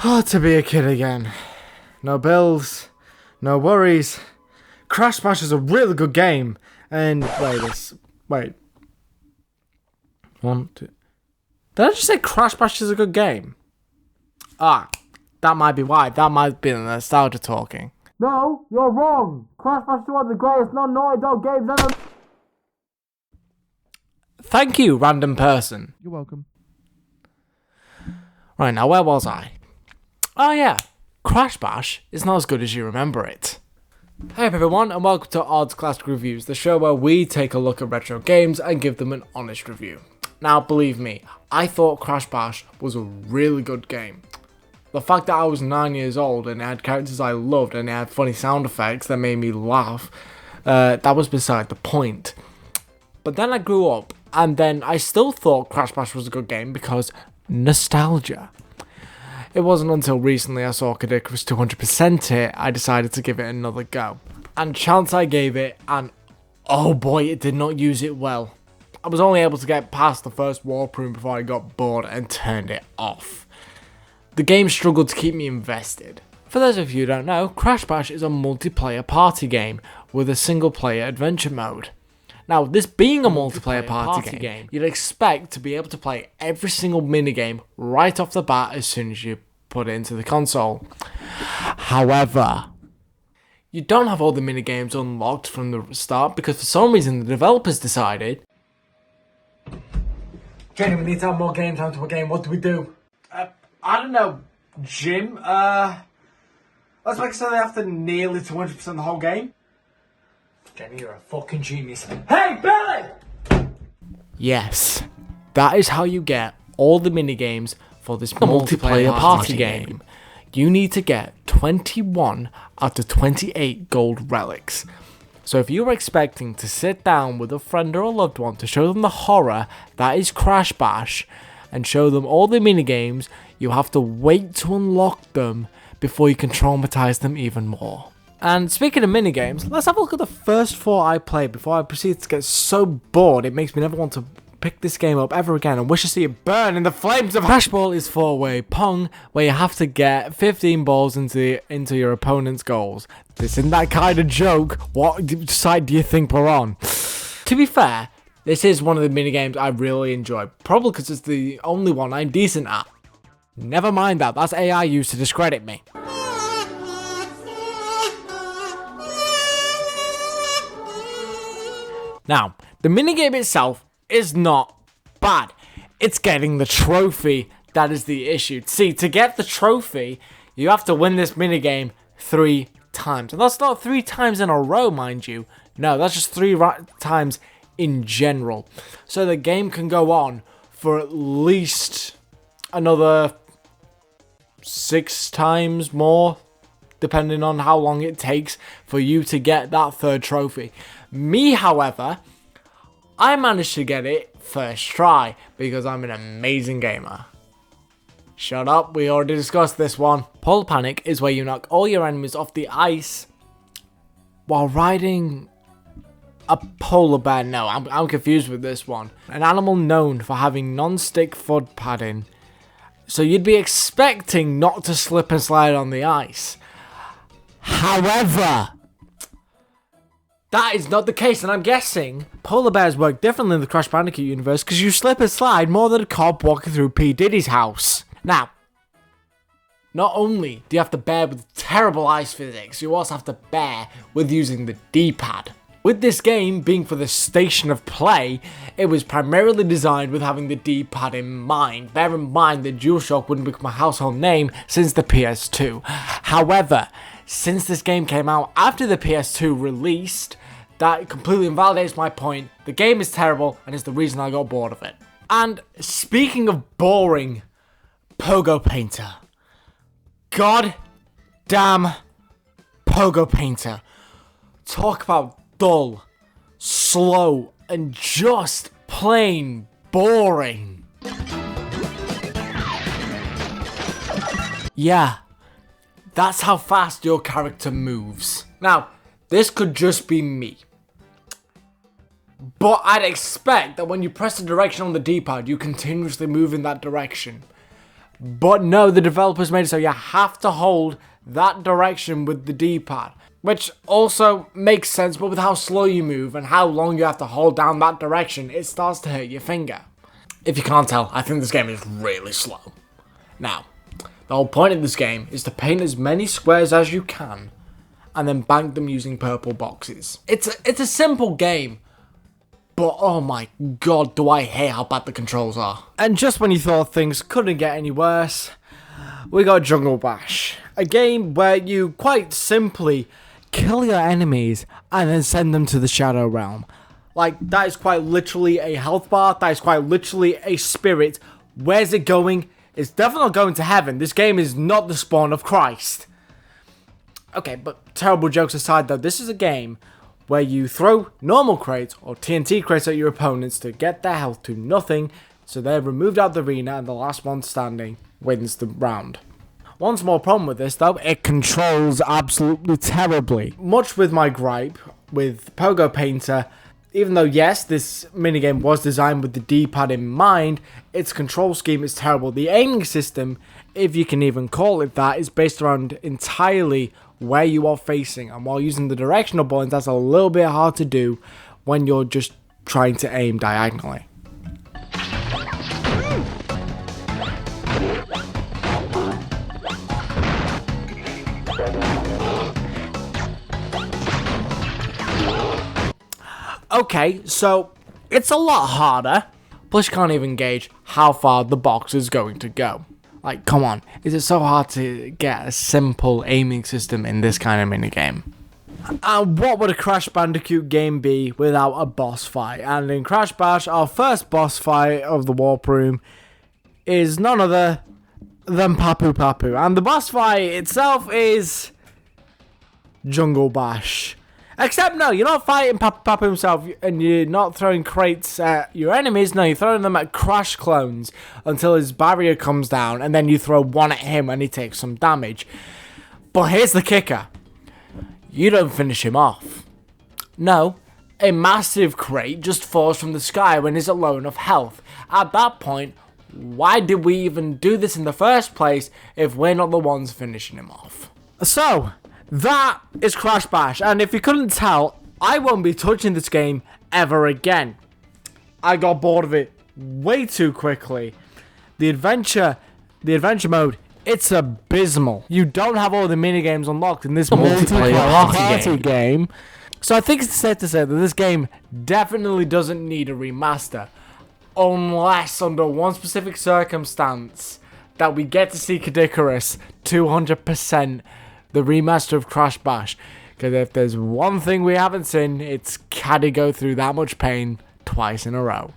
Oh, to be a kid again. No bills, no worries. Crash Bash is a really good game. And wait. One, two. Did I just say Crash Bash is a good game? That might be why. That might be the nostalgia talking. No, you're wrong. Crash Bash is one of the greatest non-Naughty Dog games ever. Thank you, random person. You're welcome. Right, now where was I? Oh yeah, Crash Bash is not as good as you remember it. Hey everyone, and welcome to Odds Classic Reviews, the show where we take a look at retro games and give them an honest review. Now, believe me, I thought Crash Bash was a really good game. The fact that I was 9 years old and it had characters I loved and it had funny sound effects that made me laugh, that was beside the point. But then I grew up, and then I still thought Crash Bash was a good game because nostalgia. It wasn't until recently I saw Kid Icarus 200% it, I decided to give it another go. And chance I gave it, and oh boy, it did not use it well. I was only able to get past the first warp room before I got bored and turned it off. The game struggled to keep me invested. For those of you who don't know, Crash Bash is a multiplayer party game with a single player adventure mode. Now, this being a multiplayer party game, you'd expect to be able to play every single minigame right off the bat as soon as you put it into the console. However, you don't have all the minigames unlocked from the start because for some reason the developers decided, Jenny, we need to have more game time to a game, what do we do? I don't know, Jim, let's make it so they have to nearly 200% the whole game. Jenny, you're a fucking genius. Hey, Billy! Yes, that is how you get all the minigames for this multiplayer party game. You need to get 21 out of 28 gold relics. So if you're expecting to sit down with a friend or a loved one to show them the horror that is Crash Bash and show them all the minigames, you have to wait to unlock them before you can traumatize them even more. And speaking of minigames, let's have a look at the first 4 I played before I proceed to get so bored it makes me never want to pick this game up ever again and wish to see it burn in the flames of Hash Ball is 4-way Pong, where you have to get 15 balls into your opponent's goals. This isn't that kind of joke. What side do you think we're on? To be fair, this is one of the minigames I really enjoy, probably because it's the only one I'm decent at. Never mind that's AI used to discredit me. Now, the minigame itself is not bad. It's getting the trophy that is the issue. See, to get the trophy, you have to win this minigame 3 times. And that's not 3 times in a row, mind you. No, that's just 3 times in general. So the game can go on for at least another 6 times more, depending on how long it takes for you to get that 3rd trophy. Me, however, I managed to get it first try because I'm an amazing gamer. Shut up, we already discussed this one. Polar Panic is where you knock all your enemies off the ice while riding a polar bear. No, I'm confused with this one. An animal known for having non-stick foot padding. So you'd be expecting not to slip and slide on the ice. However, that is not the case, and I'm guessing polar bears work differently in the Crash Bandicoot universe because you slip and slide more than a cop walking through P. Diddy's house. Now, not only do you have to bear with terrible ice physics, you also have to bear with using the D-pad. With this game being for the station of play, it was primarily designed with having the D-pad in mind. Bear in mind that DualShock wouldn't become a household name since the PS2. However, since this game came out after the PS2 released, that completely invalidates my point. The game is terrible and is the reason I got bored of it. And speaking of boring, Pogo Painter. God damn Pogo Painter. Talk about dull, slow, and just plain boring. Yeah, that's how fast your character moves. Now, this could just be me, but I'd expect that when you press the direction on the D-pad, you continuously move in that direction. But no, the developers made it so you have to hold that direction with the D-pad. Which also makes sense, but with how slow you move and how long you have to hold down that direction, it starts to hurt your finger. If you can't tell, I think this game is really slow. Now, the whole point of this game is to paint as many squares as you can and then bank them using purple boxes. It's a simple game, but oh my god, do I hate how bad the controls are. And just when you thought things couldn't get any worse, we got Jungle Bash. A game where you quite simply kill your enemies and then send them to the Shadow Realm. Like, that is quite literally a health bar, that is quite literally a spirit. Where's it going? It's definitely not going to heaven. This game is not the spawn of Christ. Okay, but terrible jokes aside though, this is a game where you throw normal crates or TNT crates at your opponents to get their health to nothing, so they're removed out of the arena and the last one standing wins the round. One small problem with this though, it controls absolutely terribly. Much with my gripe with Pogo Painter, even though yes, this minigame was designed with the D-pad in mind, its control scheme is terrible. The aiming system, if you can even call it that, is based around entirely where you are facing, and while using the directional buttons, that's a little bit hard to do when you're just trying to aim diagonally. Okay, so it's a lot harder, plus you can't even gauge how far the box is going to go. Like, come on, is it so hard to get a simple aiming system in this kind of minigame? And what would a Crash Bandicoot game be without a boss fight? And in Crash Bash, our first boss fight of the Warp Room is none other than Papu Papu. And the boss fight itself is Jungle Bash. Except no, you're not fighting Papu Papu himself, and you're not throwing crates at your enemies. No, you're throwing them at Crash clones until his barrier comes down, and then you throw one at him and he takes some damage. But here's the kicker. You don't finish him off. No, a massive crate just falls from the sky when he's at low enough health. At that point, why did we even do this in the first place if we're not the ones finishing him off? So, that is Crash Bash, and if you couldn't tell, I won't be touching this game ever again. I got bored of it way too quickly. The adventure mode, it's abysmal. You don't have all the minigames unlocked in this multiplayer game. So I think it's safe to say that this game definitely doesn't need a remaster, unless under one specific circumstance that we get to see Kid Icarus 200% the remaster of Crash Bash. Because if there's one thing we haven't seen, it's Caddy go through that much pain twice in a row.